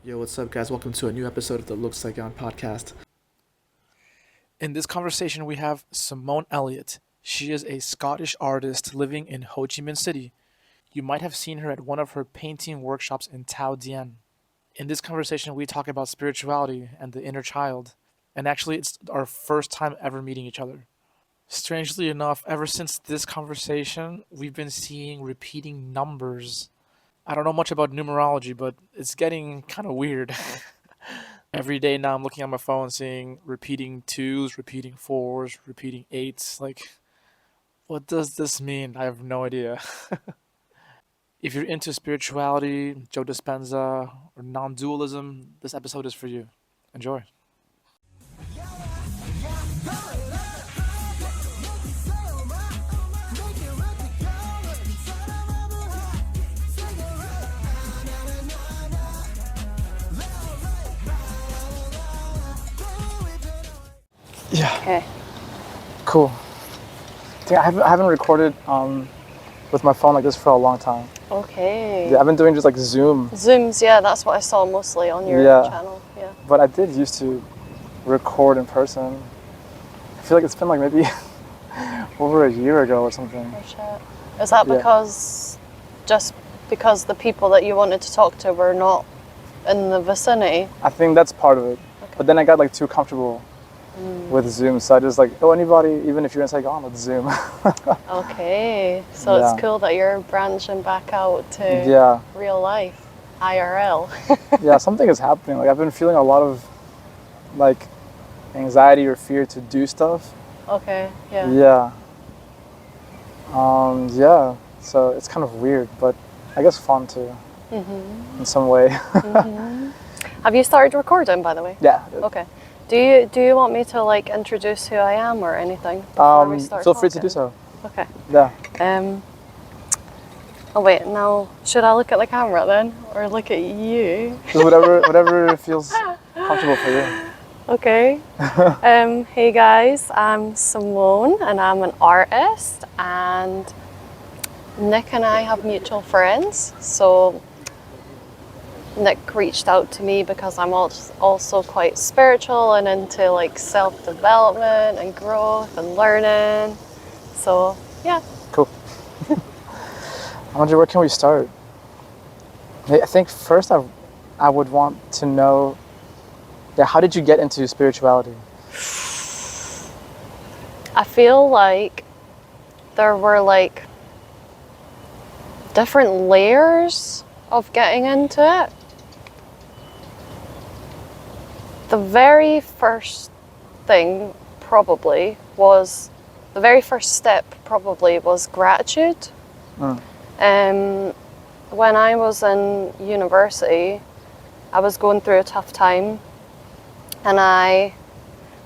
Yo, what's up, guys? Welcome to a new episode of the Lux Saigon Podcast. In this conversation, we have Simone Elliot. She is a Scottish artist living in Ho Chi Minh City. You might have seen her at one of her painting workshops in Tao Dien. In this conversation, we talk about spirituality and the inner child. And actually, it's our first time ever meeting each other. Strangely enough, ever since this conversation, we've been seeing repeating numbers. I don't know much about numerology, but it's getting kind of weird. Every day now I'm looking at my phone seeing repeating twos, repeating fours, repeating eights. Like, what does this mean? I have no idea. If you're into spirituality, Joe Dispenza, or non-dualism, this episode is for you. Enjoy. Yeah, Okay. cool. I haven't recorded with my phone like this for a long time. Okay. Yeah, I've been doing just like Zoom, Zooms, yeah, that's what I saw mostly on your Yeah. channel. Yeah. but I did used to record in person. I feel like it's been like maybe over a year ago or something. Oh shit. Is that Yeah. just because the people that you wanted to talk to were not in the vicinity? I think that's part of it. Okay. But then I got like too comfortable with Zoom, so I just like, anybody, even if you're in Saigon, let's Zoom. Okay. So Yeah. it's cool that you're branching back out to Yeah, real life, IRL. yeah, something is happening. Like I've been feeling a lot of like anxiety or fear to do stuff. Okay. Yeah. Yeah. Yeah. So it's kind of weird, but I guess fun too, in some way. Have you started recording, by the way? Yeah. Okay. Do you want me to like introduce who I am or anything before we start Feel free to do talking? so. Okay. Yeah. Oh wait, now should I look at the camera then, or look at you? Just whatever feels comfortable for you. Okay. Hey guys, I'm Simone, and I'm an artist, and Nick and I have mutual friends. So Nick reached out to me because I'm also quite spiritual and into like self-development and growth and learning. So yeah. Cool. I wonder, where can we start? I think first I would want to know, how did you get into spirituality? I feel like there were like different layers of getting into it. The very first step probably was gratitude. When I was in university, I was going through a tough time, and I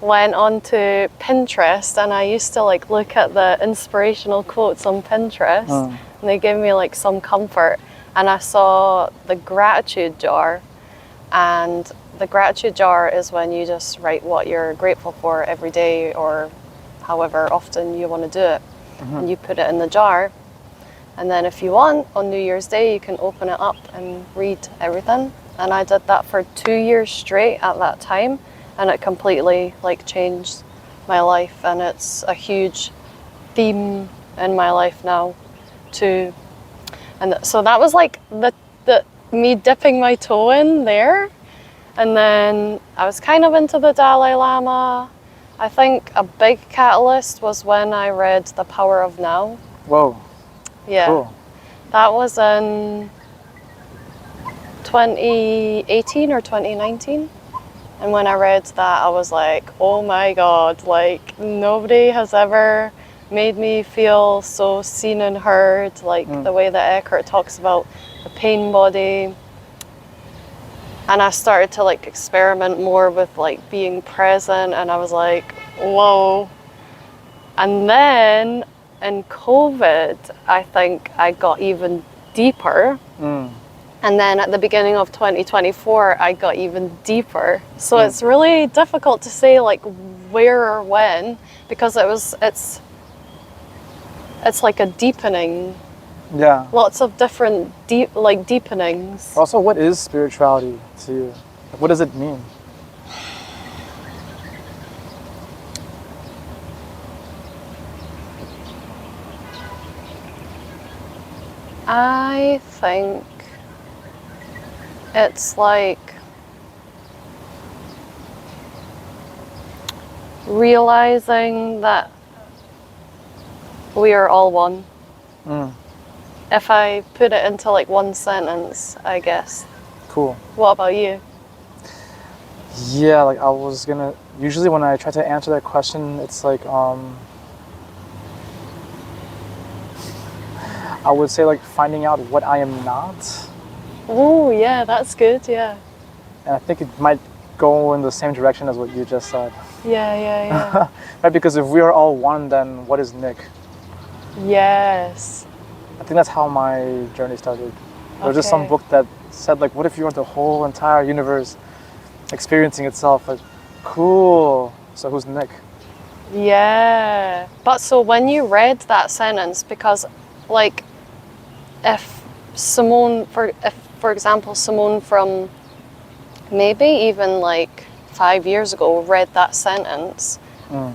went onto Pinterest, and I used to like look at the inspirational quotes on Pinterest, and they gave me like some comfort. And I saw the gratitude jar, and the gratitude jar is when you just write what you're grateful for every day, or however often you want to do it, and you put it in the jar. And then if you want, on New Year's Day, you can open it up and read everything. And I did that for 2 years straight at that time, and it completely like changed my life. And it's a huge theme in my life now too. And so that was like the me dipping my toe in there. And then I was kind of into the Dalai Lama. I think a big catalyst was when I read The Power of Now. Whoa. Yeah. Cool. That was in 2018 or 2019. And when I read that, I was like, oh my God, like nobody has ever made me feel so seen and heard, like the way that Eckhart talks about the pain body. And I started to like experiment more with like being present, and I was like, whoa. And then in COVID, I think I got even deeper. And then at the beginning of 2024, I got even deeper. So it's really difficult to say like where or when, because it's like a deepening Yeah. Lots of different deepenings. Also, what is spirituality to you? What does it mean? I think it's like realizing that we are all one. Mm, If I put it into like one sentence, I guess. cool. What about you? Yeah, like I was gonna. Usually, when I try to answer that question, it's like I would say like finding out what I am not, Oh, yeah, that's good. Yeah. and I think it might go in the same direction as what you just said. Yeah, yeah, Right? Because if we are all one, then what is Nick? yeah. Yes. I think that's how my journey started. There was just some Okay. book that said like, what if you are the whole entire universe experiencing itself? Like, cool. So who's Nick? Yeah. But so when you read that sentence, because like if for example, Simone from maybe even like 5 years ago read that sentence,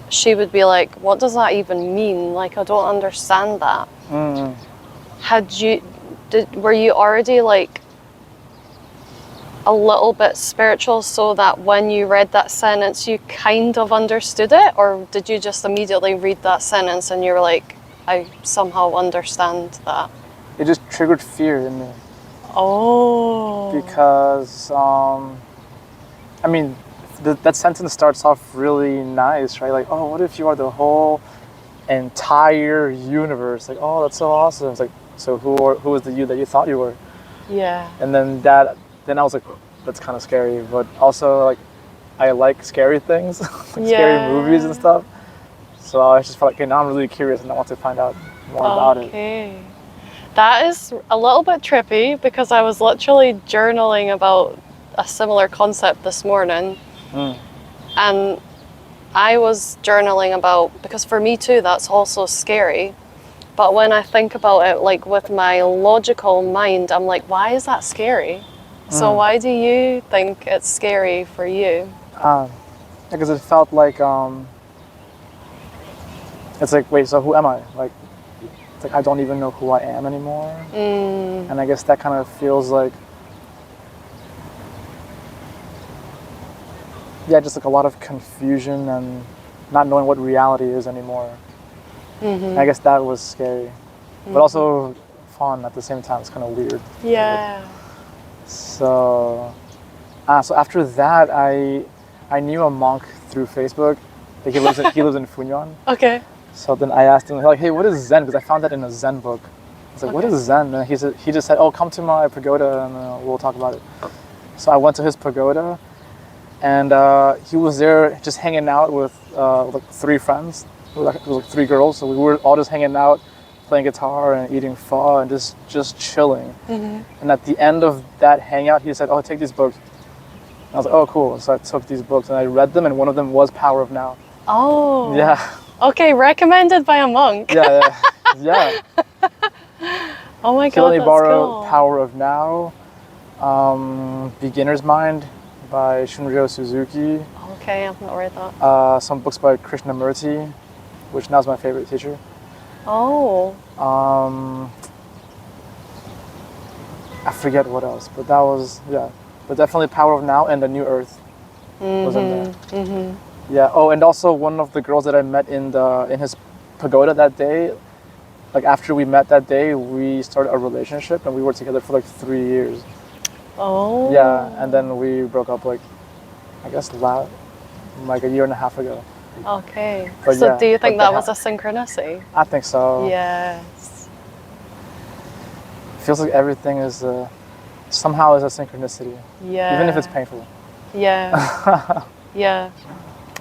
she would be like, what does that even mean? Like, I don't understand that. Mm. Were you already like a little bit spiritual so that when you read that sentence you kind of understood it, or did you just immediately read that sentence and you were like, I somehow understand that? It just triggered fear in me Oh. because, I mean, that sentence starts off really nice, right? Like, oh, what if you are the whole entire universe? Like, oh, that's so awesome. It's like, so who is the you that you thought you were? Yeah. And then then I was like, that's kind of scary, but also like, I like scary things, like scary movies and stuff. So I just felt like, okay, now I'm really curious and I want to find out more about it. Okay. That is a little bit trippy because I was literally journaling about a similar concept this morning. And I was journaling about, because for me too, that's also scary. But when I think about it, like with my logical mind, I'm like, why is that scary? So why do you think it's scary for you? Because it felt like, it's like, wait, so who am I? Like, it's like I don't even know who I am anymore. And I guess that kind of feels like, yeah, just like a lot of confusion and not knowing what reality is anymore. And I guess that was scary, but also fun at the same time. It's kind of weird. Yeah. So after that, I knew a monk through Facebook. Like he lives in Funyuan. Okay. So then I asked him like, hey, what is Zen? Because I found that in a Zen book. I was like, what is Zen? And he just said, oh, come to my pagoda and we'll talk about it. So I went to his pagoda, and he was there just hanging out with like 3 friends. It was like 3 girls. So we were all just hanging out, playing guitar and eating pho and just chilling. And at the end of that hangout, he said, oh, take these books. And I was like, oh, cool. So I took these books and I read them, and one of them was Power of Now. Oh. Yeah. Okay, recommended by a monk. Yeah. Oh my He god, let me that's borrow cool. Power of Now, Beginner's Mind by Shunryo Suzuki, Okay, I've not read that. some books by Krishnamurti, which now is my favorite teacher. Oh. I forget what else, but that was, yeah. But definitely Power of Now and The New Earth was in there. Yeah. Oh, and also one of the girls that I met in his pagoda that day, like after we met that day, we started a relationship and we were together for like 3 years. Oh. Yeah, and then we broke up like, I guess like a year and a half ago. Okay. But So yeah, do you think but that was a synchronicity? I think so. Yes. Feels like everything is somehow is a synchronicity, Yeah. even if it's painful. Yeah. Yeah.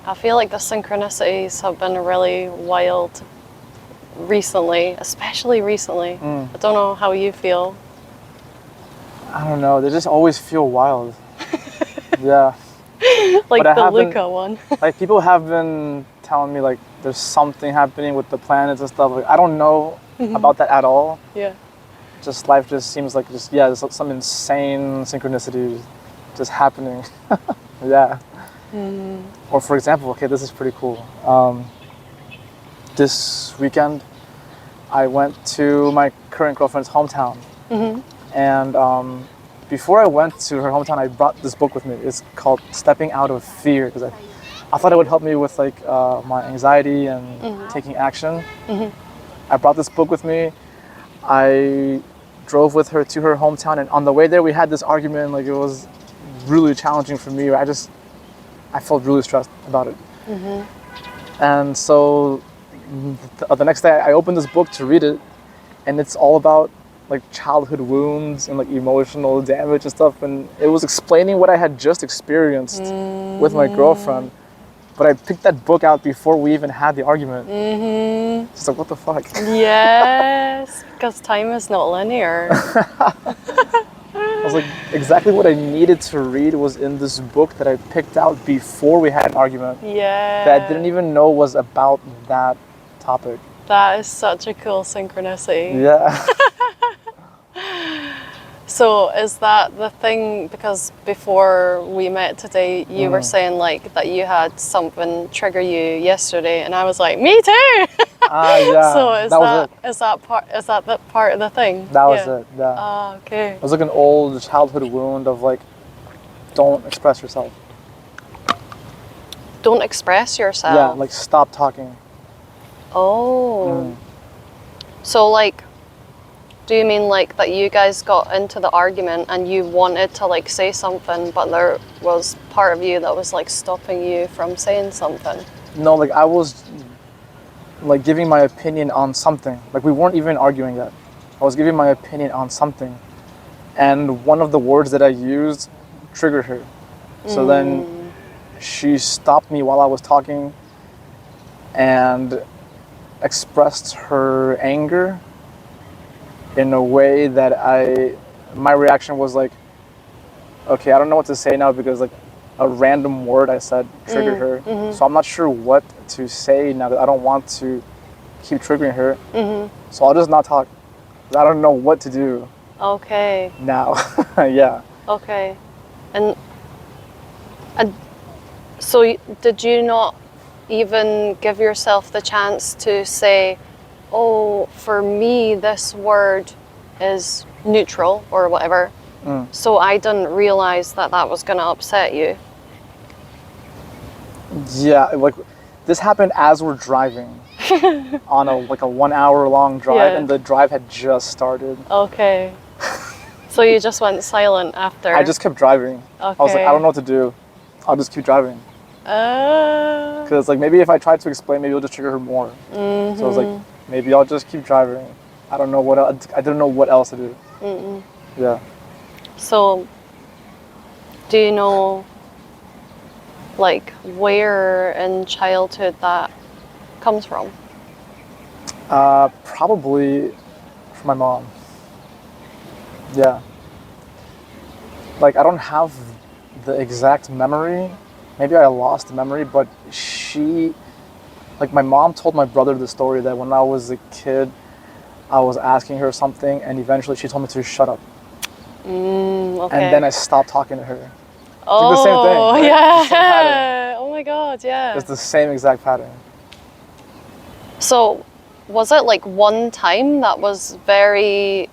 I feel like the synchronicities have been really wild recently, especially recently. I don't know how you feel. I don't know. They just always feel wild. Yeah. Like But I the haven't- Luca one. Like people have been telling me like there's something happening with the planets and stuff. Like I don't know about that at all. Yeah. just life just seems like there's some insane synchronicity just happening. Yeah. Or for example, okay, this is pretty cool. This weekend, I went to my current girlfriend's hometown, and before I went to her hometown, I brought this book with me. It's called Stepping Out of Fear, because I thought it would help me with like my anxiety and taking action. I brought this book with me. I drove with her to her hometown, and on the way there, we had this argument. Like, it was really challenging for me. I felt really stressed about it. And so the next day, I opened this book to read it, and it's all about like childhood wounds and like emotional damage and stuff. And it was explaining what I had just experienced with my girlfriend. But I picked that book out before we even had the argument. It's like, what the fuck? Yes, because time is not linear. I was like, exactly what I needed to read was in this book that I picked out before we had an argument. Yeah. That I didn't even know was about that topic. That is such a cool synchronicity. Yeah. So is that the thing, because before we met today, you were saying like that you had something trigger you yesterday, and I was like, me too. Yeah. So is that part of the thing? That was it, yeah. Ah, okay. It was like an old childhood wound of like, don't express yourself. Don't express yourself. Yeah, like stop talking. Oh. So like, do you mean like that you guys got into the argument and you wanted to like say something, but there was part of you that was like stopping you from saying something? No, like I was like giving my opinion on something. Like we weren't even arguing yet. I was giving my opinion on something. And one of the words that I used triggered her. So then she stopped me while I was talking and expressed her anger in a way that my reaction was like, okay, I don't know what to say now, because like a random word I said triggered her. So I'm not sure what to say now, that I don't want to keep triggering her. So I'll just not talk. I don't know what to do. Okay. Now. Yeah. Okay. And so did you not even give yourself the chance to say, oh, for me, this word is neutral or whatever. So I didn't realize that was going to upset you. Yeah, like this happened as we're driving on a 1 hour long drive, and the drive had just started. Okay. So you just went silent after? I just kept driving. Okay. I was like, I don't know what to do. I'll just keep driving. Because like maybe if I tried to explain, maybe it'll just trigger her more. So I was like, maybe I'll just keep driving. I don't know what else. I didn't know what else to do. Yeah. So, do you know, like, where in childhood that comes from? Probably from my mom. Yeah. Like I don't have the exact memory. Maybe I lost the memory, but my mom told my brother the story that when I was a kid, I was asking her something, and eventually she told me to shut up. Okay. And then I stopped talking to her. Oh, it's like the same thing, right? yeah. It's the same pattern. Oh my God, yeah. It's the same exact pattern. So, was it like one time that was very,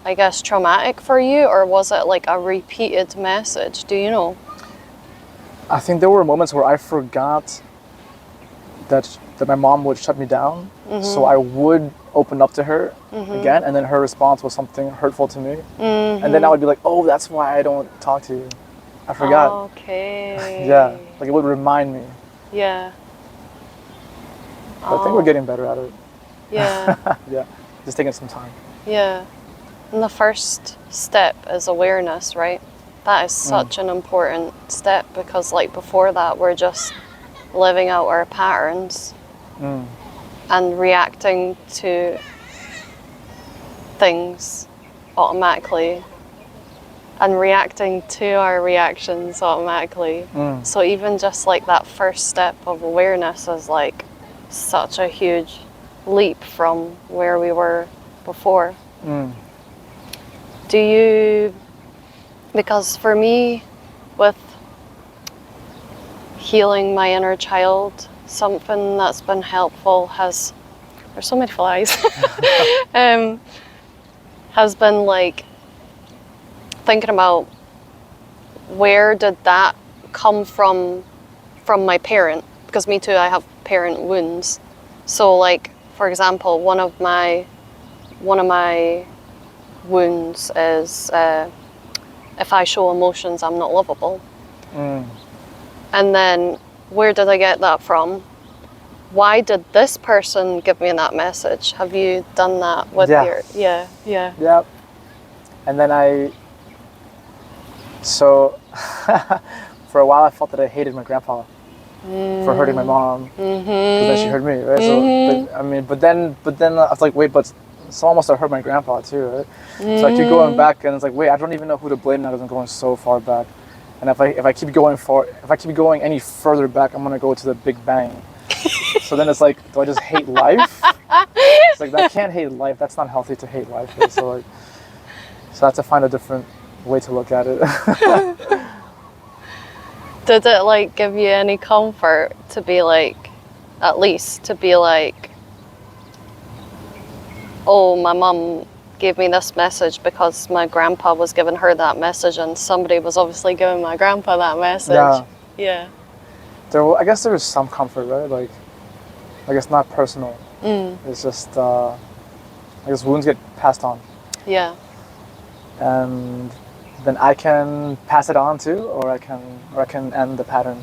I guess, traumatic for you, or was it like a repeated message? Do you know? I think there were moments where I forgot that my mom would shut me down, so I would open up to her again, and then her response was something hurtful to me, and then I would be like, oh, that's why I don't talk to you. I forgot. Okay. Yeah, like it would remind me. Yeah. But I think we're getting better at it. Yeah. Yeah, just taking some time. Yeah. And the first step is awareness, right? That is such an important step, because like before that, we're just living out our patterns and reacting to things automatically and reacting to our reactions automatically. So even just like that first step of awareness is like such a huge leap from where we were before. Do you, because for me, with healing my inner child, something that's been helpful has, there's so many flies, has been like thinking about where did that come from my parent, because me too, I have parent wounds. So like, for example, one of my wounds is if I show emotions, I'm not lovable. And then where did I get that from? Why did this person give me that message? Have you done that with your... Yeah. Yep. And then so for a while I felt that I hated my grandpa for hurting my mom, because then she hurt me, right? So, but then I was like, wait, but someone must have hurt my grandpa too, right? So I keep going back, and it's like, wait, I don't even know who to blame now because I'm going so far back. And if I keep going any further back, I'm gonna go to the Big Bang. So then it's like, do I just hate life? It's like, I can't hate life. That's not healthy to hate life. Right? So I have to find a different way to look at it. Did it like give you any comfort to be like, at least to be like, oh, my mum gave me this message because my grandpa was giving her that message, and somebody was obviously giving my grandpa that message. Yeah. I guess there was some comfort, right? Like, I guess not personal. It's just, I guess wounds get passed on. Yeah. And then I can pass it on too, or I can end the pattern.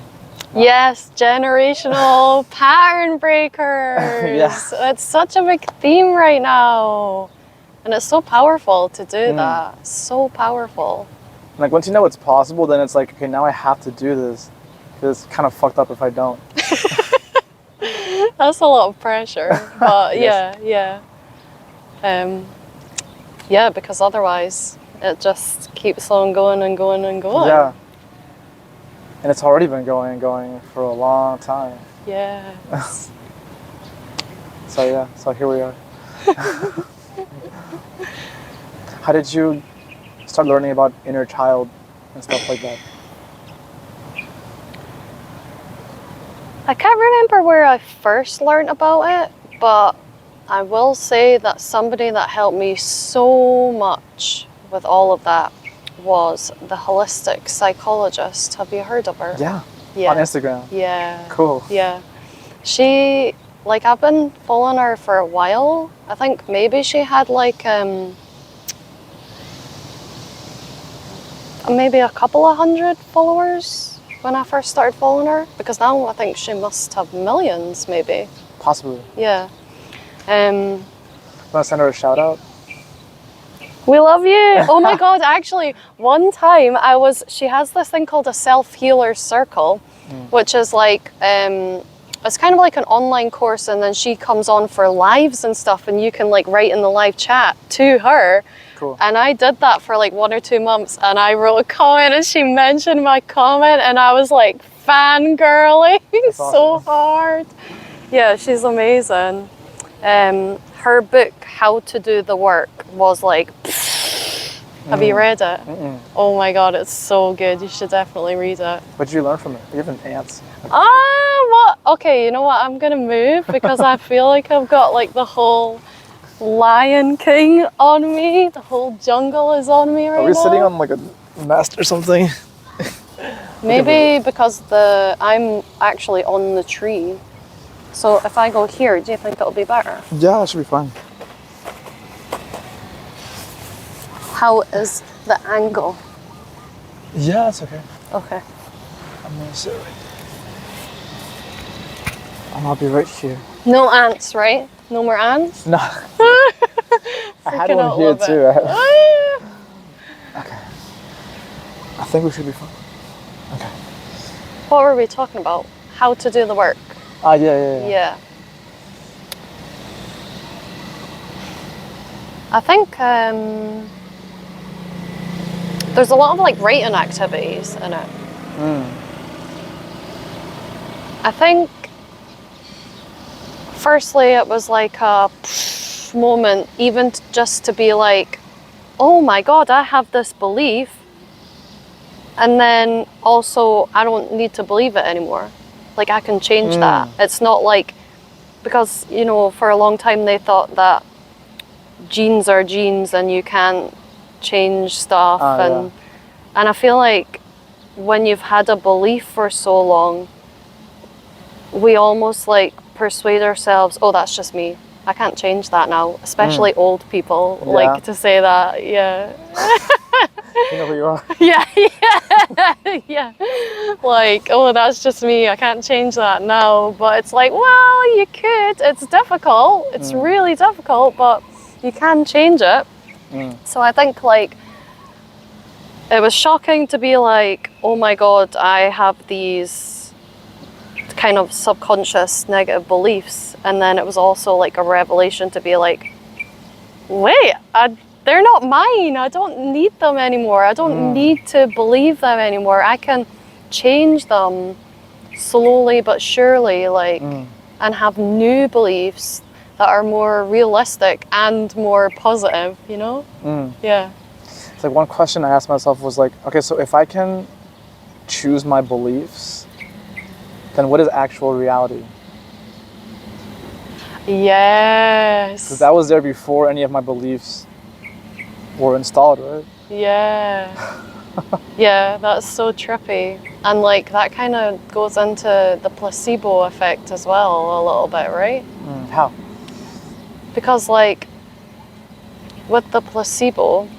Yes, generational pattern breakers. Yeah. That's such a big theme right now. And it's so powerful to do that. So powerful. Like, once you know it's possible, then it's like, okay, now I have to do this. Because it's kind of fucked up if I don't. That's a lot of pressure. But Yes. Yeah, because otherwise it just keeps on going and going and going. Yeah. And it's already been going and going for a long time. Yeah. So here we are. How did you start learning about inner child and stuff like that? I can't remember where I first learned about it, but I will say that somebody that helped me so much with all of that was the holistic psychologist. Have you heard of her? Yeah. Yeah. On Instagram. Yeah. Cool. Yeah. She, like, I've been following her for a while. I think maybe she had like maybe a couple of hundred followers when I first started following her, because now I think she must have millions, maybe. Possibly. Yeah. Want to send her a shout out? We love you. Oh my God, actually, one time she has this thing called a self-healer circle, which is like, it's kind of like an online course, and then she comes on for lives and stuff, and you can like write in the live chat to her. Cool. And I did that for like 1 or 2 months, and I wrote a comment and she mentioned my comment, and I was like fangirling so hard. Yeah, she's amazing. Her book, How to Do the Work, was like, have you read it? Oh my God, it's so good. You should definitely read it. What did you learn from it? You have an aunt. What? Okay, you know what? I'm gonna move because I feel like I've got like the whole Lion King on me. The whole jungle is on me right now. Are we sitting on like a mast or something? Maybe because I'm actually on the tree. So if I go here, do you think it'll be better? Yeah, it should be fine. How is the angle? Yeah, it's okay. Okay. I'm gonna sit right there. And I'll be right here. No ants, right? No more ants? No. I had one here too. Okay. I think we should be fine. Okay. What were we talking about? How to do the work. Yeah. I think there's a lot of like writing activities in it. I think firstly it was like a moment, even just to be like, oh my God, I have this belief. And then also, I don't need to believe it anymore. Like, I can change that. It's not like, because, you know, for a long time they thought that genes are genes and you can't change stuff. And I feel like when you've had a belief for so long, we almost like persuade ourselves, oh, that's just me. I can't change that now. Especially old people like to say that. Yeah. You know who you are. Yeah. Yeah. Like, oh, that's just me. I can't change that now. But it's like, well, you could. It's difficult. It's really difficult, but you can change it. So I think like it was shocking to be like, oh my God, I have these kind of subconscious negative beliefs. And then it was also like a revelation to be like, wait, they're not mine. I don't need them anymore. I don't need to believe them anymore. I can change them slowly but surely, like, and have new beliefs that are more realistic and more positive, you know? Yeah. It's like one question I asked myself was like, okay, so if I can choose my beliefs, then what is actual reality? Yes. Because that was there before any of my beliefs were installed, right? Yeah. Yeah, that's so trippy. And like that kind of goes into the placebo effect as well a little bit, right? How? Because like with the placebo,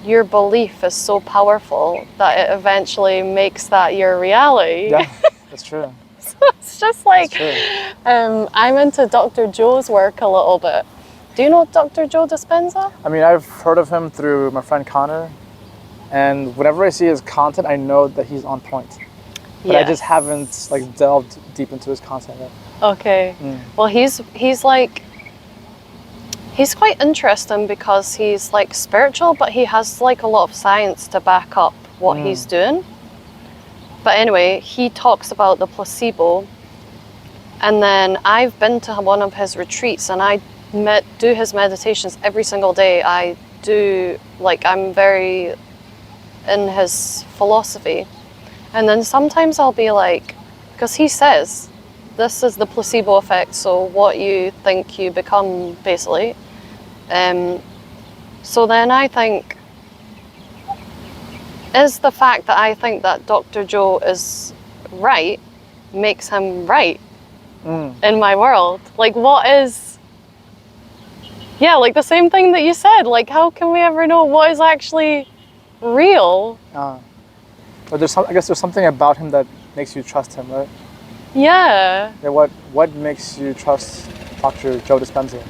your belief is so powerful that it eventually makes that your reality. Yeah, that's true. So it's just like, I'm into Dr. Joe's work a little bit. Do you know Dr. Joe Dispenza? I mean, I've heard of him through my friend Connor, and whenever I see his content, I know that he's on point. But I just haven't like delved deep into his content yet. Okay. Well, he's quite interesting because he's like spiritual, but he has like a lot of science to back up what he's doing. But anyway, he talks about the placebo, and then I've been to one of his retreats, and I do his meditations every single day. I'm very in his philosophy. And then sometimes I'll be like, because he says, this is the placebo effect, so what you think you become, basically. So then I think, is the fact that I think that Dr. Joe is right makes him right in my world? Like, what is... Yeah, like the same thing that you said. Like, how can we ever know what is actually real? But I guess there's something about him that makes you trust him, right? Yeah. Yeah. What makes you trust Dr. Joe Dispenza?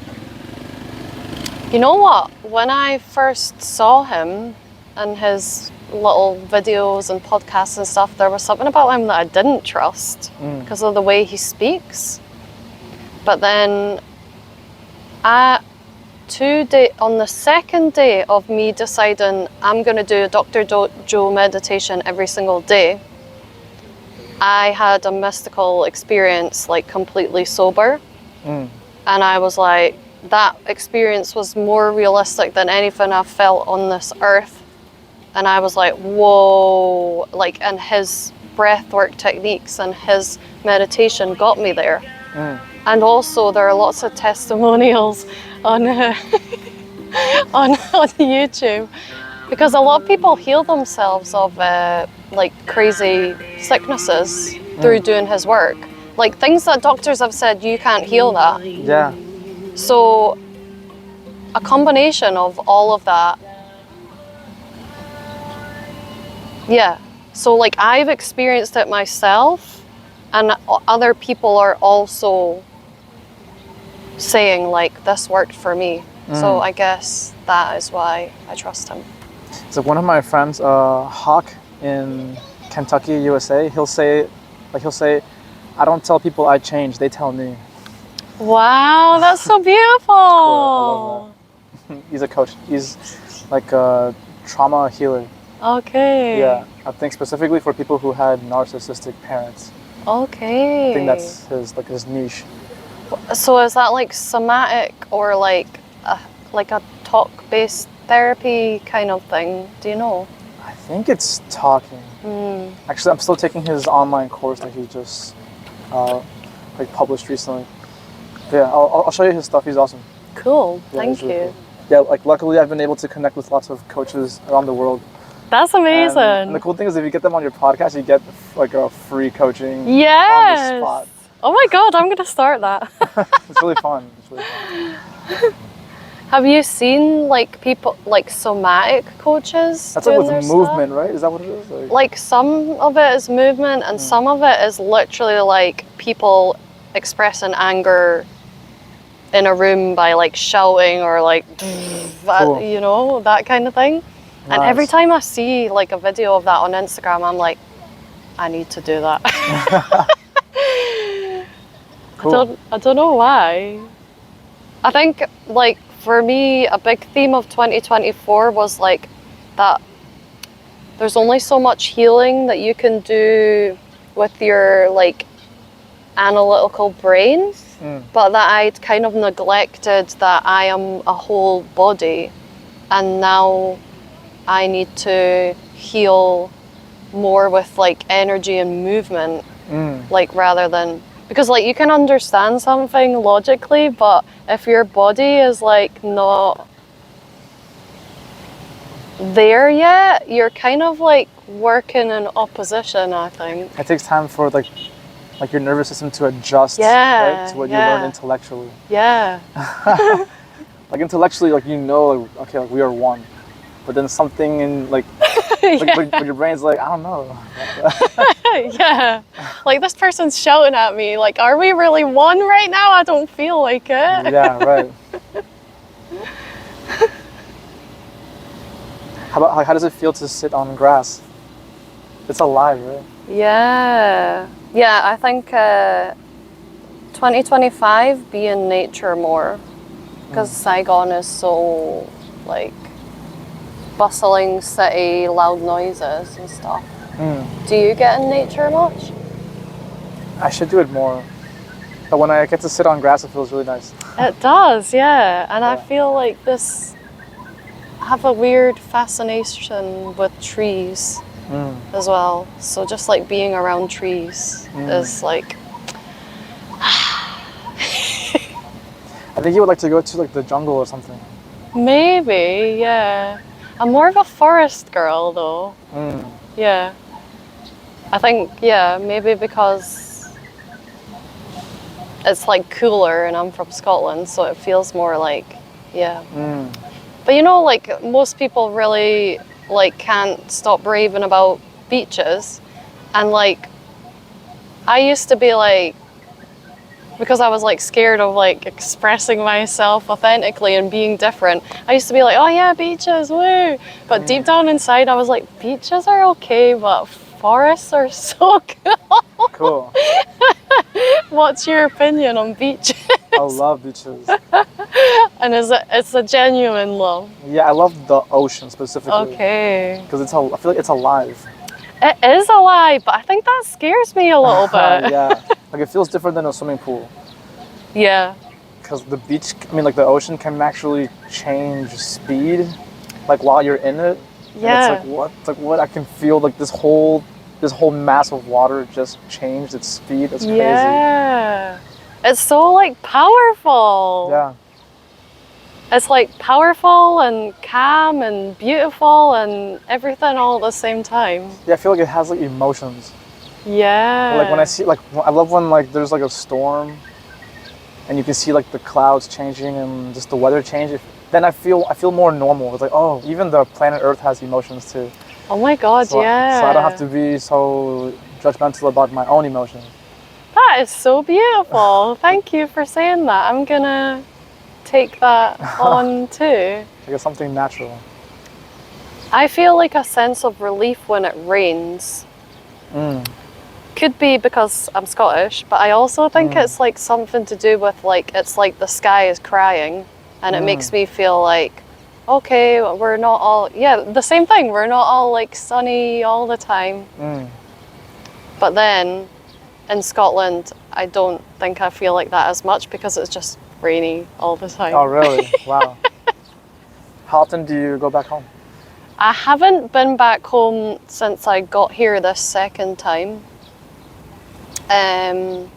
You know what? When I first saw him and his little videos and podcasts and stuff, there was something about him that I didn't trust because of the way he speaks. But then on the second day of me deciding I'm going to do a Dr. Joe meditation every single day, I had a mystical experience, like completely sober. And I was like, that experience was more realistic than anything I've felt on this earth. And I was like, whoa, like, and his breathwork techniques and his meditation got me there. And also there are lots of testimonials on YouTube, because a lot of people heal themselves of like crazy sicknesses through doing his work. Like things that doctors have said, you can't heal that. Yeah. So a combination of all of that. Yeah. So like I've experienced it myself, and other people are also saying like this worked for me. So I guess that is why I trust him. So one of my friends, Hawk in Kentucky, USA, he'll say, I don't tell people I change, they tell me. Wow, that's so beautiful. Cool, I love that. He's a coach. He's like a trauma healer. Okay. Yeah, I think specifically for people who had narcissistic parents. Okay. I think that's his niche. So is that like somatic or like a talk-based therapy kind of thing? Do you know? I think it's talking. Actually, I'm still taking his online course that he just like published recently. But yeah, I'll show you his stuff. He's awesome. Cool. Yeah, Thank he's really you. cool. Yeah, like luckily I've been able to connect with lots of coaches around the world. That's amazing. And the cool thing is if you get them on your podcast, you get like a free coaching on the Yes. spot. Oh my God, I'm gonna start that. It's really fun. It's really fun. Have you seen like people like somatic coaches? That's like doing with their movement, stuff? right? Is that what it is? Like some of it is movement and some of it is literally like people expressing anger in a room by like shouting or like Cool. you know, that kind of thing. And every Nice. time I see like a video of that on Instagram, I'm like, I need to do that. Cool. I don't know why. I think like for me a big theme of 2024 was like that there's only so much healing that you can do with your like analytical brain, but that I'd kind of neglected that I am a whole body, and now I need to heal more with like energy and movement, like rather than, because like you can understand something logically, but if your body is like not there yet, you're kind of like working in opposition, I think. It takes time for like your nervous system to adjust, Yeah, right, to what you yeah. learn intellectually. Yeah. Like intellectually, like you know, like, okay, like we are one, but then something in like, like your brain's like, I don't know. Yeah. Like this person's shouting at me, like, are we really one right now? I don't feel like it. Yeah, right. How does it feel to sit on grass? It's alive, right? Yeah. Yeah, I think 2025 be in nature more, because Saigon is so like bustling city, loud noises and stuff. Do you get in nature much? I should do it more. But when I get to sit on grass, it feels really nice. It does, yeah. And I Yeah. feel like this have a weird fascination with trees as well. So just like being around trees is like I think you would like to go to like the jungle or something. maybe, yeah. I'm more of a forest girl though. Yeah. I think, yeah, maybe because it's like cooler and I'm from Scotland, so it feels more like, yeah. But you know, like most people really like can't stop raving about beaches, and like I used to be like, because I was like scared of like expressing myself authentically and being different, I used to be like, oh yeah, beaches, woo. But deep down inside I was like, beaches are okay, but forests are so cool. Cool. What's your opinion on beaches? I love beaches. And it's a genuine love. Yeah, I love the ocean specifically. Okay. Because I feel like it's alive. It is alive, but I think that scares me a little bit. Yeah. Like it feels different than a swimming pool. Yeah. Because the beach, like the ocean can actually change speed, like while you're in it. Yeah. And it's like what? It's like what? I can feel like this whole mass of water just changed its speed. It's crazy. Yeah. It's so like powerful. Yeah. It's like powerful and calm and beautiful and everything all at the same time. Yeah, I feel like it has like emotions. Yeah. Like when I see, like I love when like there's like a storm, and you can see like the clouds changing and just the weather changing. Then I feel more normal. It's like, oh, even the planet Earth has emotions too. Oh my God, So yeah. I don't have to be so judgmental about my own emotions. That is so beautiful. Thank you for saying that. I'm gonna take that on too. Like it's something natural. I feel like a sense of relief when it rains. Could be because I'm Scottish, but I also think it's like something to do with like, it's like the sky is crying, and it makes me feel like, okay, we're not all, yeah, the same thing. We're not all like sunny all the time. But then in Scotland, I don't think I feel like that as much because it's just rainy all the time. Oh really? Wow. How often do you go back home? I haven't been back home since I got here this second time. And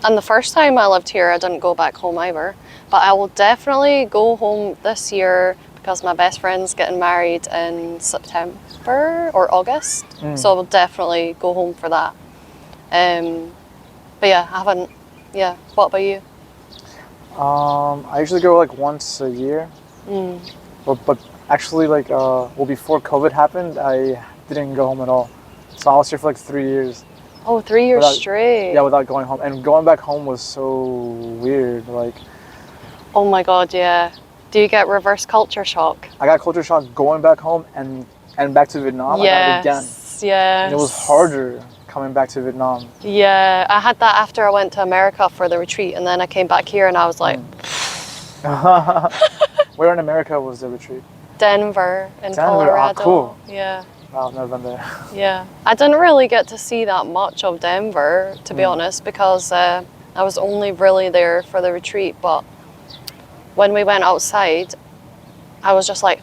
the first time I lived here, I didn't go back home either. But I will definitely go home this year because my best friend's getting married in September or August. So I will definitely go home for that. But yeah, I haven't. Yeah, what about you? I usually go like once a year. But actually, like, before COVID happened, I didn't go home at all. So I was here for like 3 years. Oh, 3 years without, straight. Yeah, without going home. And going back home was so weird. Like, oh my God, yeah. Do you get reverse culture shock? I got culture shock going back home and back to Vietnam. Yes, I got it again. yes. And it was harder coming back to Vietnam. Yeah, I had that after I went to America for the retreat, and then I came back here and I was like... Where in America was the retreat? Denver in Denver, Colorado. cool. Yeah. Wow, I've never been there. Yeah. I didn't really get to see that much of Denver, to be honest, because I was only really there for the retreat. But when we went outside, I was just like,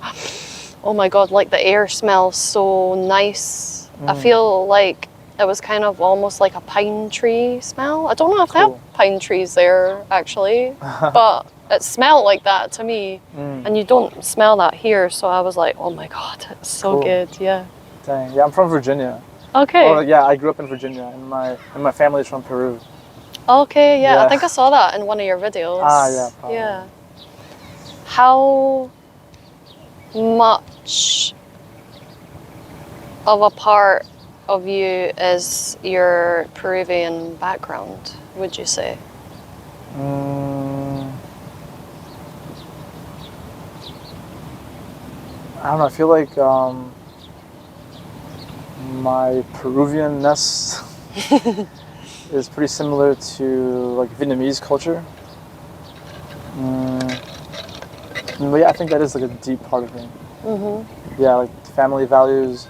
oh my God, like the air smells so nice. I feel like it was kind of almost like a pine tree smell. I don't know if they have pine trees there, actually, but it smelled like that to me. And you don't smell that here. So I was like, oh my God, it's so good. Yeah. Dang. Yeah, I'm from Virginia. Okay. Oh, yeah, I grew up in Virginia, and my family is from Peru. Okay, yeah, I think I saw that in one of your videos. Yeah, probably. Yeah. How much of a part of you is your Peruvian background, would you say? I don't know, I feel like my Peruvianness is pretty similar to like Vietnamese culture. But yeah, I think that is like a deep part of me. Yeah, like family values,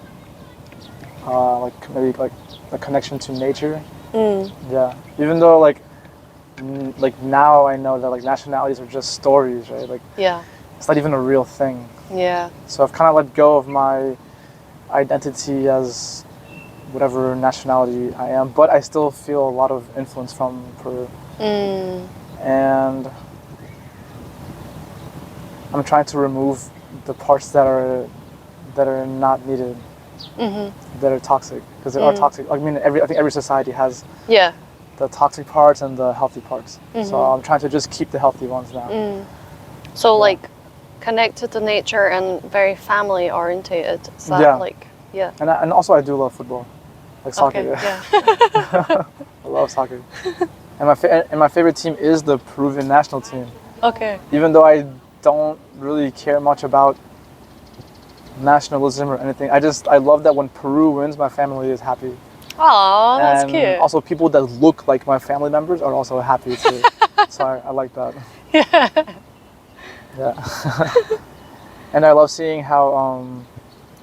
like maybe like a connection to nature. Yeah, even though like now I know that like nationalities are just stories, right? Like it's not even a real thing. Yeah. So I've kind of let go of my identity as whatever nationality I am, but I still feel a lot of influence from Peru. And I'm trying to remove the parts that are not needed, that are toxic, because they are toxic. I mean, I think every society has the toxic parts and the healthy parts. So I'm trying to just keep the healthy ones now. So like connected to nature and very family orientated. Is that like And also I do love football, like soccer. Okay, I love soccer. And my favorite team is the Peruvian national team. Okay. Even though I don't really care much about nationalism or anything, I love that when Peru wins, my family is happy. Aw, that's and cute. Also, people that look like my family members are also happy too. So I like that. Yeah. And I love seeing how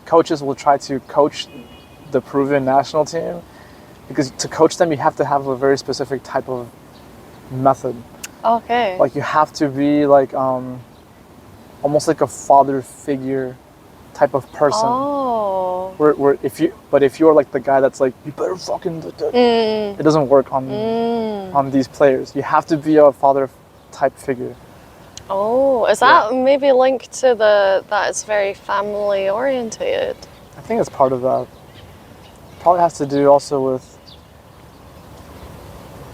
coaches will try to coach the Peruvian national team, because to coach them you have to have a very specific type of method. Okay. Like you have to be like almost like a father figure type of person. Oh. Where if you're like the guy that's like, you better fucking it doesn't work on these players. You have to be a father type figure. Oh, is that maybe linked to that it's very family orientated? I think it's part of that. Probably has to do also with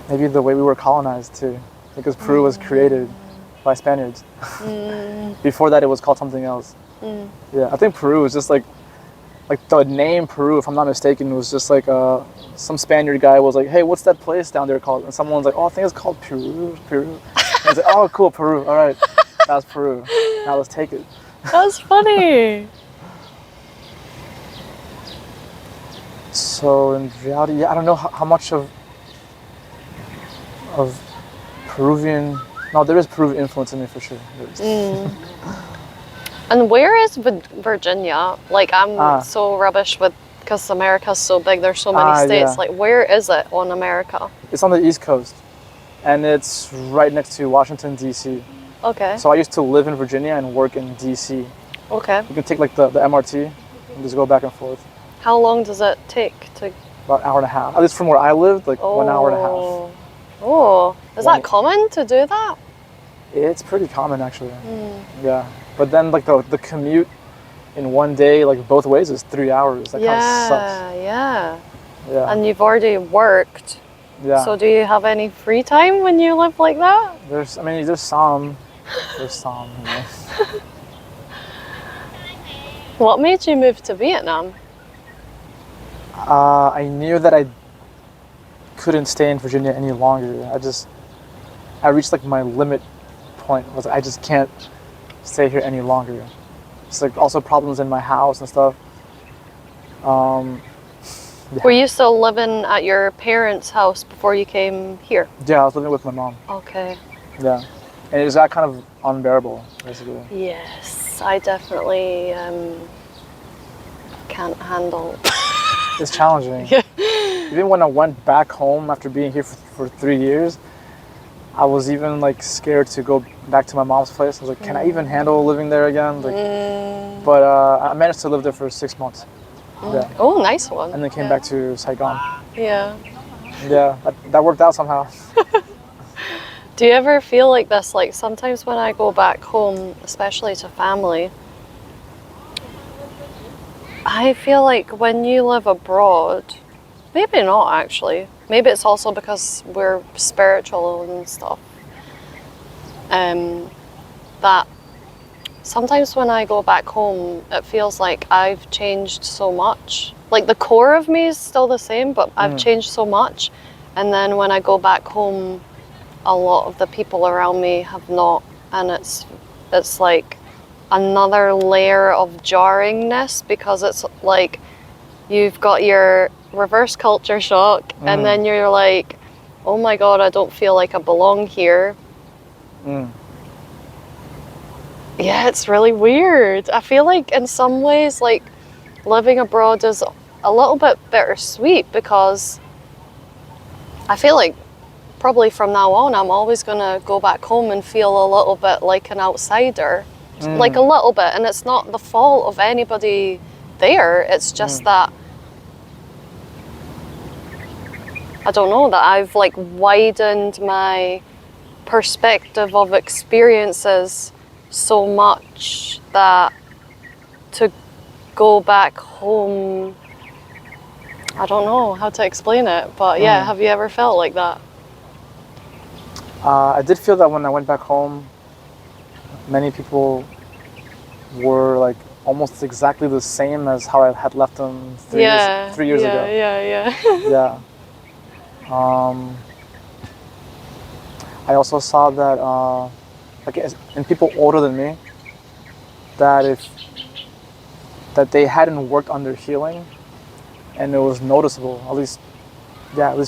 maybe the way we were colonized too, because Peru was created by Spaniards. Before that, it was called something else. Yeah, I think Peru is just like the name Peru, if I'm not mistaken, was just like some Spaniard guy was like, hey, what's that place down there called? And someone's like, oh, I think it's called Peru. I was like, oh, cool, Peru. All right, that's Peru. Now let's take it. That's funny. So in reality, I don't know how much of Peruvian. No, there is Peruvian influence in me for sure. And where is Virginia? Like, I'm so rubbish with, because America's so big, there's so many states. Like, where is it on America? It's on the East Coast, and it's right next to Washington, D.C. Okay. So I used to live in Virginia and work in DC. Okay. You can take like the MRT and just go back and forth. How long does it take to? About an hour and a half. At least from where I lived, like 1 hour and a half. Oh, is that common to do that? It's pretty common actually. Yeah. But then like the commute in one day, like both ways, is 3 hours. That kind of sucks. Yeah. Yeah. And you've already worked. Yeah. So do you have any free time when you live like that? There's some. There's some. You know. What made you move to Vietnam? I knew that I couldn't stay in Virginia any longer. I reached like my limit point. I just can't stay here any longer. It's like also problems in my house and stuff. Yeah. Were you still living at your parents' house before you came here? Yeah, I was living with my mom. Okay. Yeah, and it was that kind of unbearable, basically. Yes, I definitely can't handle. It's challenging. Yeah. Even when I went back home after being here for 3 years, I was even like scared to go back to my mom's place. I was like, can I even handle living there again? Like, but I managed to live there for 6 months. Yeah. Oh, nice one. And then came back to Saigon. Yeah. Yeah, that worked out somehow. Do you ever feel like this? Like sometimes when I go back home, especially to family, I feel like when you live abroad, maybe not actually. Maybe it's also because we're spiritual and stuff. That sometimes when I go back home, it feels like I've changed so much. Like the core of me is still the same, but I've changed so much. And then when I go back home, a lot of the people around me have not, and it's like another layer of jarringness, because it's like you've got your reverse culture shock, and then you're like, oh my god, I don't feel like I belong here. Yeah, it's really weird. I feel like in some ways, like living abroad is a little bit bittersweet, because I feel like probably from now on I'm always gonna go back home and feel a little bit like an outsider. Like a little bit, and it's not the fault of anybody there. It's just that I don't know, that I've like widened my perspective of experiences so much that to go back home, I don't know how to explain it, but yeah, have you ever felt like that? I did feel that when I went back home, many people were like almost exactly the same as how I had left them 3 years ago. Yeah. I also saw that like in people older than me, that they hadn't worked on their healing, and it was noticeable. At least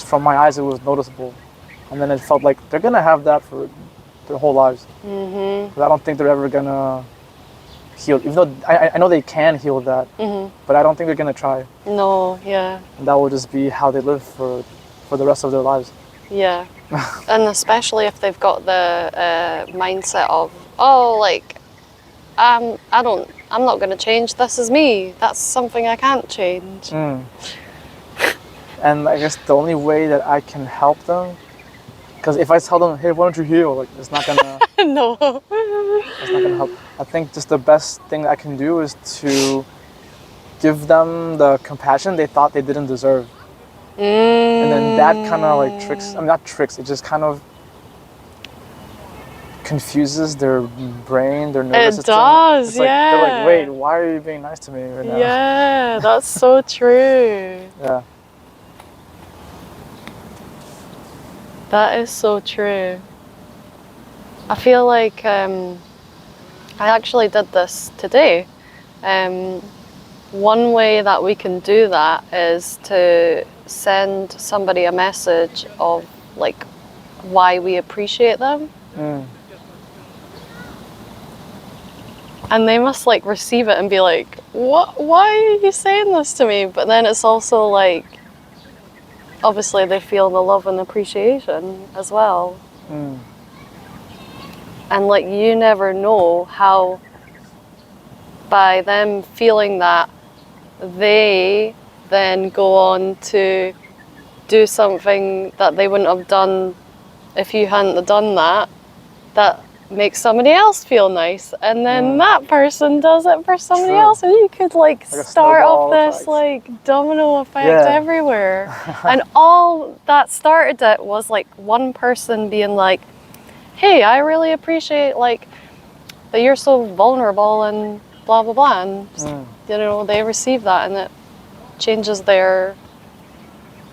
from my eyes, it was noticeable. And then it felt like they're gonna have that for their whole lives. But I don't think they're ever gonna heal. Even though I know they can heal that, but I don't think they're gonna try. No, yeah. And that will just be how they live for the rest of their lives. Yeah. And especially if they've got the mindset of, oh, like, I'm not gonna change. This is me. That's something I can't change. And I guess the only way that I can help them, because if I tell them, hey, why don't you heal? Like, it's not gonna. No. It's not gonna help. I think just the best thing I can do is to give them the compassion they thought they didn't deserve. And then that kind of like not tricks, it just kind of confuses their brain, their nervous system. It does, it's like, yeah. They're like, wait, why are you being nice to me right now? Yeah, that's so true. Yeah. That is so true. I feel like I actually did this today. One way that we can do that is to send somebody a message of like why we appreciate them. And they must like receive it and be like, what? Why are you saying this to me? But then it's also like, obviously they feel the love and appreciation as well. And like you never know how by them feeling that, they then go on to do something that they wouldn't have done if you hadn't have done that, that makes somebody else feel nice, and then that person does it for somebody else, and you could like start off this like domino effect everywhere. And all that started it was like one person being like, hey, I really appreciate like that you're so vulnerable and blah blah blah, and you know, they receive that and it changes their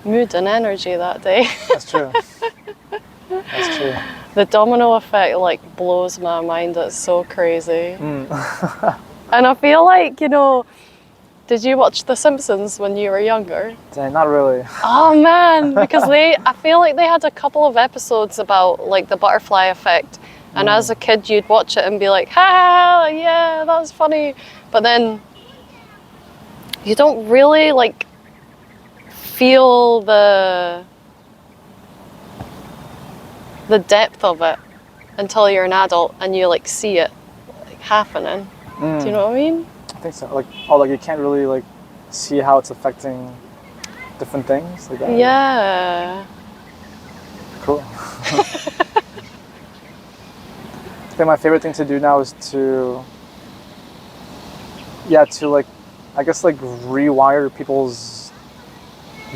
mood and energy that day. That's true. That's true. The domino effect like blows my mind. It's so crazy. And I feel like, you know, did you watch The Simpsons when you were younger? Not really. Oh man, because I feel like they had a couple of episodes about like the butterfly effect. And as a kid, you'd watch it and be like, ha, yeah, that's funny. But then you don't really like feel the depth of it until you're an adult and you like see it like happening. Do you know what I mean? I think so. Like you can't really like see how it's affecting different things like that. Yeah. Cool. I think my favorite thing to do now is to like, I guess like rewire people's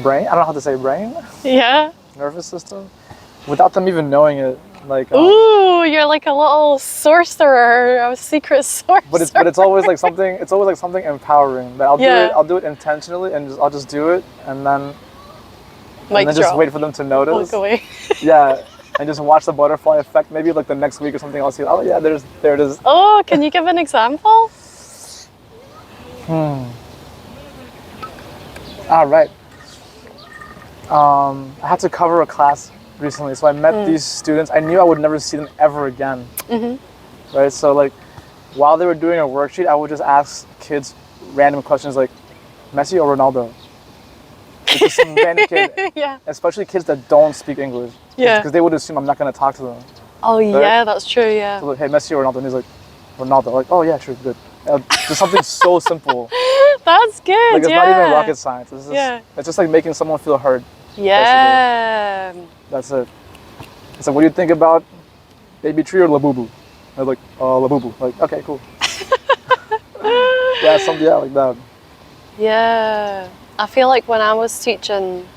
brain. I don't know how to say brain. Yeah. Nervous system, without them even knowing it. Like ooh, you're like a little sorcerer, a secret sorcerer. But it's always like something. It's always like something empowering. That I'll do it intentionally, and I'll just do it, and then just wait for them to notice. Walk away. Yeah. And just watch the butterfly effect. Maybe like the next week or something, I'll see, oh yeah, there it is. Oh, can you give an example? All right. I had to cover a class recently, so I met these students. I knew I would never see them ever again. Right, so like while they were doing a worksheet, I would just ask kids random questions like, Messi or Ronaldo? Like just some random kid, especially kids that don't speak English. Yeah. Because they would assume I'm not going to talk to them. Oh, right? Yeah, that's true, yeah. So like, hey, Messi or Ronaldo? And he's like, Ronaldo. Like, oh yeah, true, good. Just something so simple. That's good, like, it's not even rocket science. It's just like making someone feel heard. Yeah. Basically. That's it. It's like, what do you think about Baby Tree or Labubu? They're like, Labubu. Like, okay, cool. Something like that. Yeah. I feel like when I was teaching,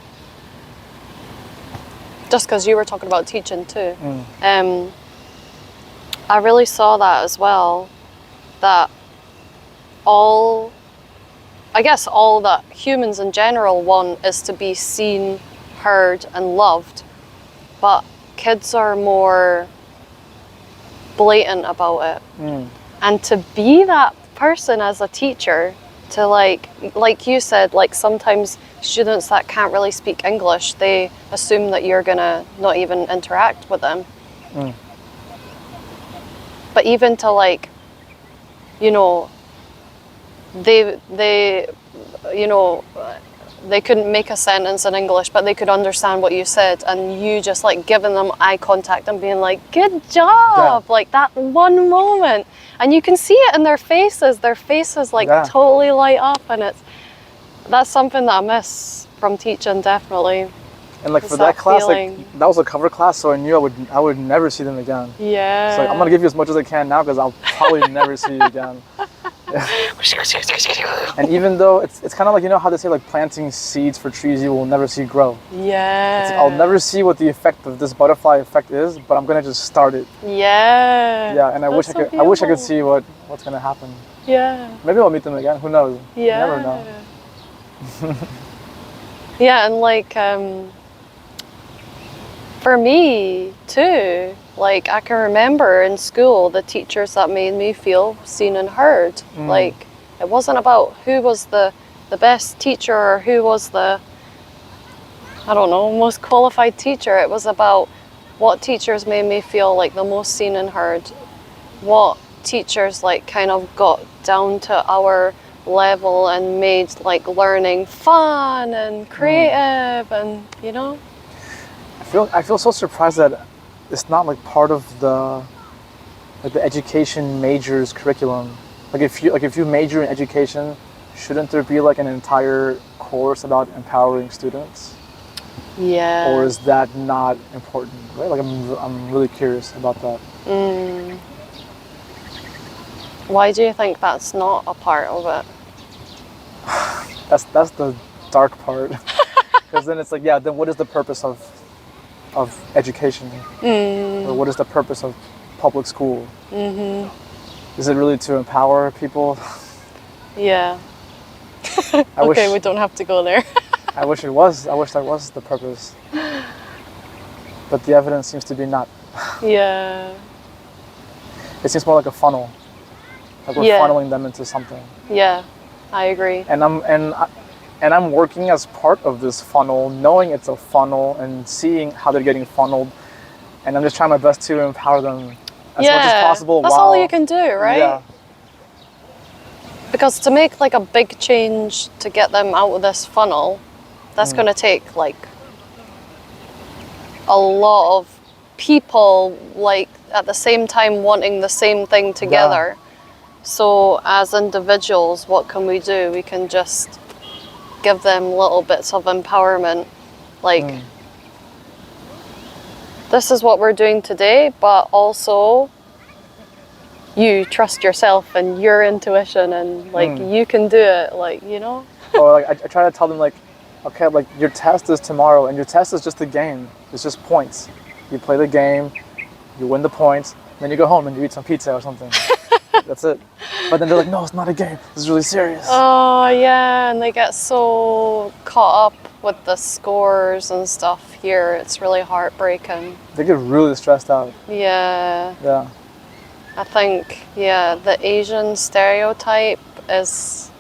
just because you were talking about teaching too, I really saw that as well, that all that humans in general want is to be seen, heard, and loved, but kids are more blatant about it. And to be that person as a teacher, to like you said, like sometimes students that can't really speak English, they assume that you're gonna not even interact with them. But even to like, you know, they you know, they couldn't make a sentence in English, but they could understand what you said, and you just like giving them eye contact and being like, good job, like that one moment, and you can see it in their faces like totally light up, and that's something that I miss from teaching, definitely. And like for that class, like that was a cover class, so I knew I would never see them again. Yeah. So like, I'm gonna give you as much as I can now, because I'll probably never see you again. And even though it's kind of like, you know how they say like planting seeds for trees you will never see grow. Yeah. It's like, I'll never see what the effect of this butterfly effect is, but I'm gonna just start it. Yeah. Yeah, and I wish I could see what's gonna happen. Yeah. Maybe I'll meet them again. Who knows? Yeah. You never know. Yeah, and like for me too, like I can remember in school the teachers that made me feel seen and heard. Like it wasn't about who was the best teacher or who was the, I don't know, most qualified teacher. It was about what teachers made me feel like the most seen and heard. What teachers like kind of got down to our level and made like learning fun and creative, and you know. I feel so surprised that it's not like part of the like the education majors curriculum. Like if you major in education, shouldn't there be like an entire course about empowering students? Yeah. Or is that not important? Right? Like I'm really curious about that. Why do you think that's not a part of it? That's the dark part. Because then it's like, yeah, then what is the purpose of education? Or what is the purpose of public school? Is it really to empower people? Yeah. I wish we don't have to go there. I wish it was. I wish that was the purpose. But the evidence seems to be not. Yeah. It seems more like a funnel. Like we're funneling them into something. Yeah, I agree. And I'm working as part of this funnel, knowing it's a funnel and seeing how they're getting funneled. And I'm just trying my best to empower them as much as possible. That's all you can do, right? Yeah. Because to make like a big change to get them out of this funnel, that's going to take like a lot of people like at the same time wanting the same thing together. Yeah. So as individuals, what can we do? We can just give them little bits of empowerment. Like, this is what we're doing today, but also you trust yourself and your intuition and like you can do it, like, you know? Or like I try to tell them like, okay, like your test is tomorrow and your test is just a game. It's just points. You play the game, you win the points, then you go home and you eat some pizza or something. That's it. But then they're like, no, it's not a game. This is really serious. Oh, yeah. And they get so caught up with the scores and stuff here. It's really heartbreaking. They get really stressed out. Yeah. Yeah. I think, the Asian stereotype is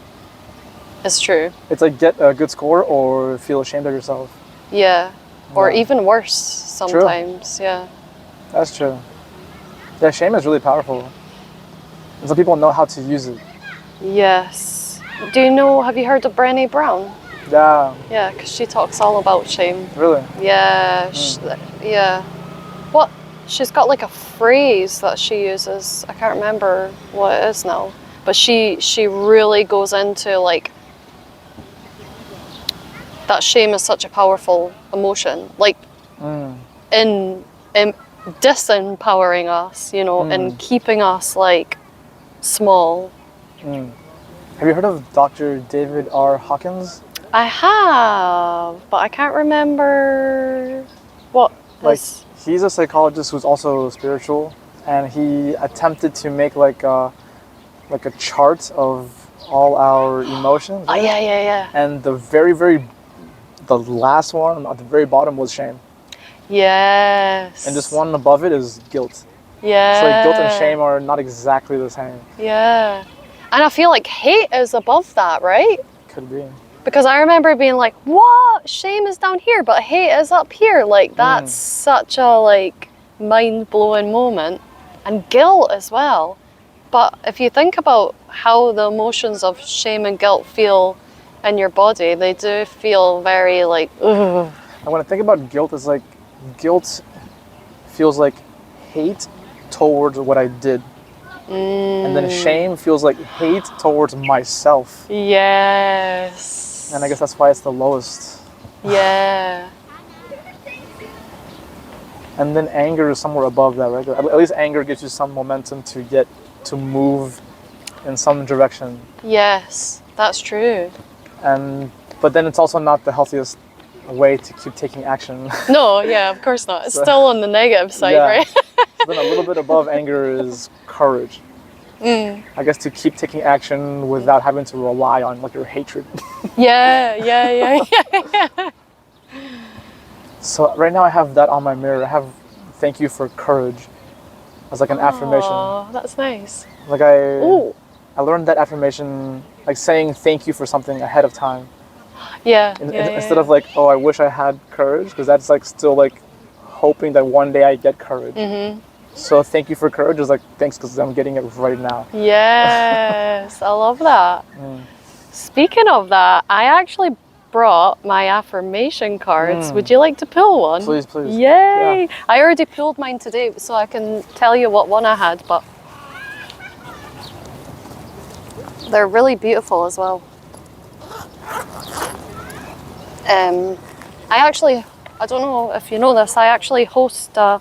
true. It's like get a good score or feel ashamed of yourself. Yeah. Or even worse sometimes. True. Yeah. That's true. Yeah, shame is really powerful. And some people know how to use it. Yes. Have you heard of Brené Brown? Yeah. Yeah, because she talks all about shame. Really? Yeah. She's got like a phrase that she uses. I can't remember what it is now. But she really goes into like that shame is such a powerful emotion. Like in disempowering us, and keeping us like small. Have you heard of Dr. David R. Hawkins? I have, but I can't remember what. He's a psychologist who's also spiritual, and he attempted to make like a chart of all our emotions. Right? Yeah. And the last one at the very bottom was shame. Yes. And just one above it is guilt. Yeah. So like guilt and shame are not exactly the same. Yeah. And I feel like hate is above that, right? Could be. Because I remember being like, what? Shame is down here, but hate is up here. Like, that's such a, like, mind-blowing moment. And guilt as well. But if you think about how the emotions of shame and guilt feel in your body, they do feel very, like, ugh. And when I think about guilt, it's like, guilt feels like hate towards what I did. And then shame feels like hate towards myself. Yes. And I guess that's why it's the lowest. Yeah. And then anger is somewhere above that, right? At least anger gives you some momentum to move in some direction. Yes, that's true. But then it's also not the healthiest way to keep taking action. No, yeah, of course not. It's still on the negative side, right? So then a little bit above anger is courage. I guess to keep taking action without having to rely on like your hatred. Yeah. So right now I have that on my mirror. I have thank you for courage as like an affirmation. Oh, that's nice. Like I learned that affirmation, like saying thank you for something ahead of time. Instead of like, oh, I wish I had courage, because that's like still like hoping that one day I get courage. So thank you for courage is like, thanks because I'm getting it right now. Yes, I love that. Speaking of that, I actually brought my affirmation cards. Would you like to pull one? Please, please. Yay! Yeah. I already pulled mine today, so I can tell you what one I had, but they're really beautiful as well. I don't know if you know this, I actually host a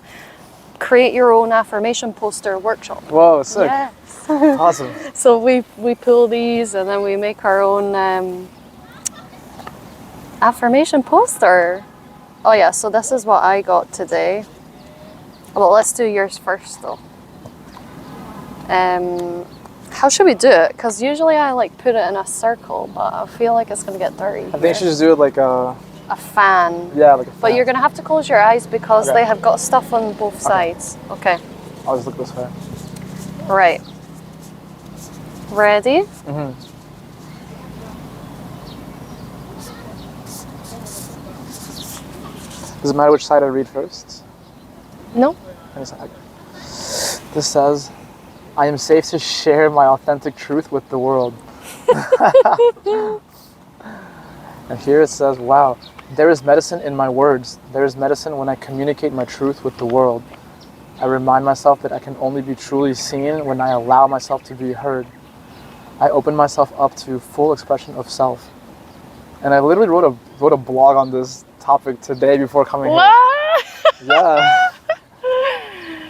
create your own affirmation poster workshop. Whoa, sick. Yes. Awesome. So we pull these and then we make our own affirmation poster. Oh yeah, so this is what I got today. Well, let's do yours first though. How should we do it? Because usually I like put it in a circle, but I feel like it's gonna get dirty. I think you should just do it like a fan. Yeah, like a fan. But you're gonna have to close your eyes because Okay. they have got stuff on both sides. Okay. I'll just look this way. Right. Ready? Mm-hmm. Does it matter which side I read first? No. Any side. This says, I am safe to share my authentic truth with the world. And here it says, wow, there is medicine in my words. There is medicine when I communicate my truth with the world. I remind myself that I can only be truly seen when I allow myself to be heard. I open myself up to full expression of self. And I literally wrote a blog on this topic today before coming What? here. Yeah.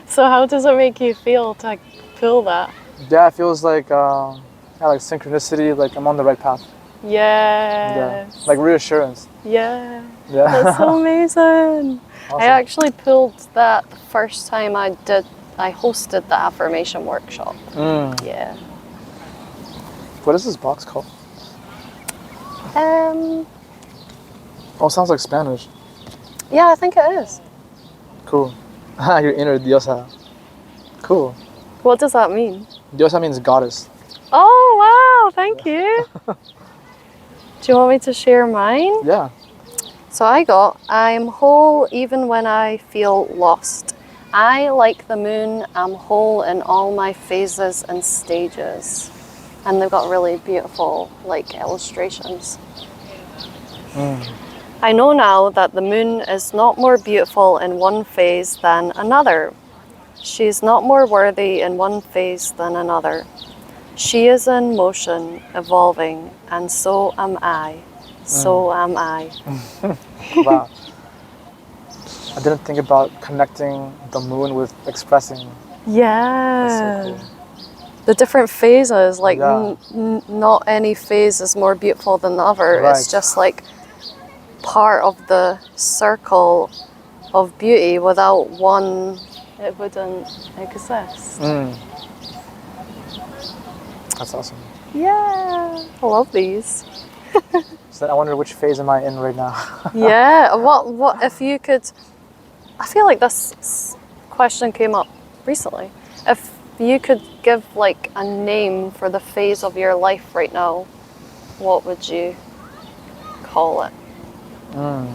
So how does it make you feel to feel that? Yeah, it feels like like synchronicity, like I'm on the right path. Yes. Yeah. Like reassurance. Yeah. Yeah. That's so amazing. Awesome. I actually pulled that the first time I hosted the affirmation workshop. Yeah. What is this box called? Um, Oh, it sounds like Spanish. yeah, I think it is. Cool. Your inner diosa. Cool. What does that mean? Diosa means goddess. Oh, wow, thank you. Do you want me to share mine? Yeah. So I'm whole even when I feel lost. I, like the moon, am whole in all my phases and stages. And they've got really beautiful, like, illustrations. I know now that the moon is not more beautiful in one phase than another. She is not more worthy in one phase than another. She is in motion, evolving, and so am I. So am I. Wow. I didn't think about connecting the moon with expressing. Yeah. That's so cool. The different phases, like Yeah. not any phase is more beautiful than the other. Right. It's just like part of the circle of beauty. Without one, it wouldn't exist. That's awesome. Yeah, I love these. So then I wonder which phase am I in right now? Yeah, what if you could, I feel like this question came up recently. If you could give like a name for the phase of your life right now, what would you call it? I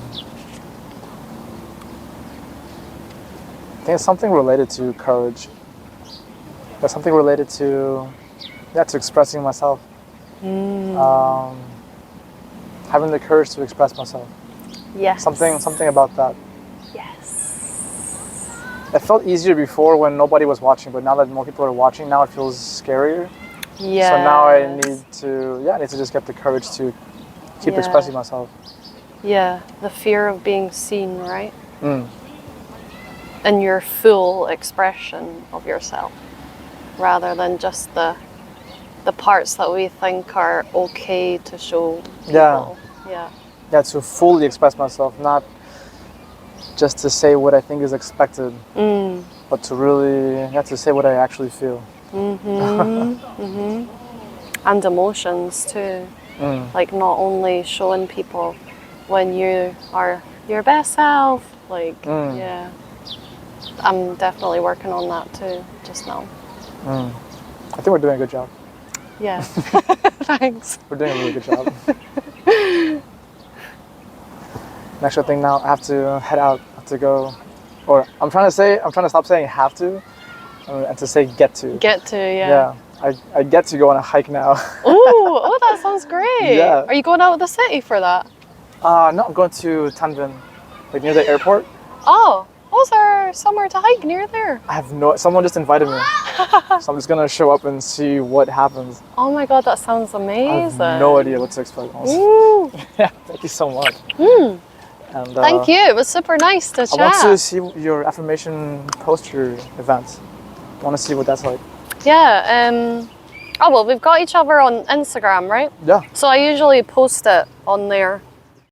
think it's something related to courage. There's something related to expressing myself. Having the courage to express myself. Yes. Something about that. Yes. It felt easier before when nobody was watching, but now that more people are watching, now it feels scarier. Yeah. So now I need to just get the courage to keep Yeah. expressing myself. Yeah, the fear of being seen, right? And your full expression of yourself, rather than just the parts that we think are okay to show people. Yeah. Yeah, to fully express myself, not just to say what I think is expected, but to really to say what I actually feel. And emotions too. Like not only showing people when you are your best self, like yeah. I'm definitely working on that too, just now. I think we're doing a good job. Yeah. Thanks. We're doing a really good job. Next thing now, I have to head out. I have to go, or I'm trying to stop saying have to, and to say get to. Get to, yeah. Yeah, I get to go on a hike now. Oh, that sounds great. Yeah. Are you going out of the city for that? No, I'm going to Tanvin, like near the airport. Oh, is there somewhere to hike near there? I have someone just invited me. So I'm just gonna show up and see what happens. Oh my god, that sounds I amazing. have no idea what to expect. Honestly. Ooh. Yeah, thank you so much. And, Thank you. It was super nice to chat. I want to see your affirmation poster event. I want to see what that's like. Yeah. Oh well, we've got each other on Instagram, right? Yeah. So I usually post it on there.